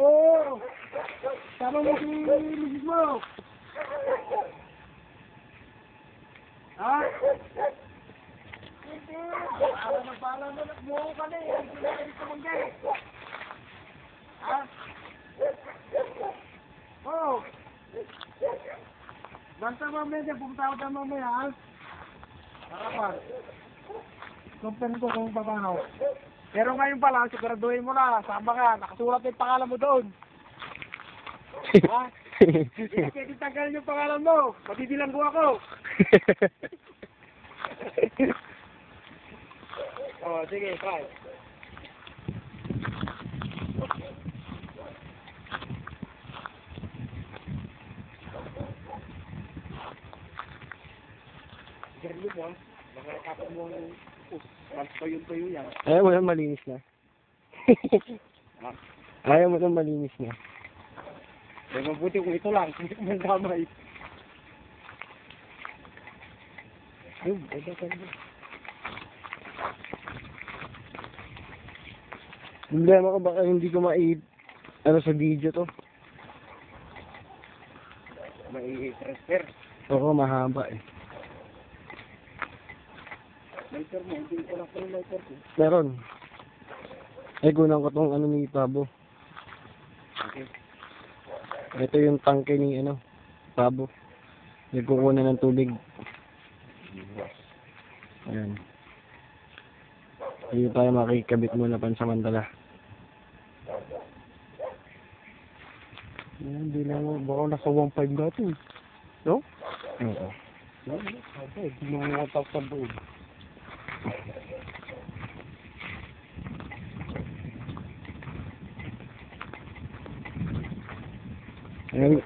Oo! Sama mo si Mrs. mo! Ha? Hindi! Para na nagmuho ka na eh! Hindi na rin tumanggal! Ha? Oo! Basta mamaya, pumunta ako tayo mamaya ha? Harapan! Kumpin ko kung paano. Pero ngayon pa lang, siguraduhin mo na, sama ka, nakasulat yung pangalan mo doon. Ha? Hindi pwede tanggalin yung pangalan mo, mabibilanggo ako. Oh, sige, bye. Ganyan mo, nakakapag mo ang tuyo yan. Ayaw mo nang malinis na. Ayaw mo nang malinis na. Eh, mabuti kung ito lang, hindi ko man damay. Ayun, ito ka na. Problema ko baka hindi ko ano sa video to. May transfer. Oo, mahaba eh. Lighter mo, hindi ko lang po yung lighter ko. Meron. Kunan ko tong ano ni Pabo. Okay. Ito yung tangke ni Pabo. Nagkukunan ng tubig. Ayan. Hindi tayo makikabit muna pansamantala. Hindi na mo, baka nasa 1.5 dati. No? Oo. Hindi mo nga tapos doon. Ayan.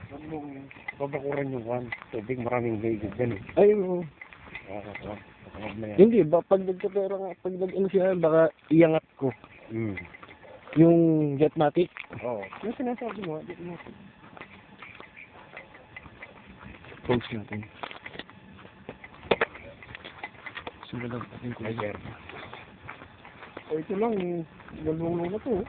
Huwag mong babakuran yung one. Tubig, maraming ligid dyan eh. Ay, oo. Huwag na yan. Hindi, pag nagkapera nga, pag siya, baka iangat ko. Yung Jetmatic. Oo. Yung sinasabi mo, di mo. Post natin. Sumalag natin ko. Ito lang, galong na to.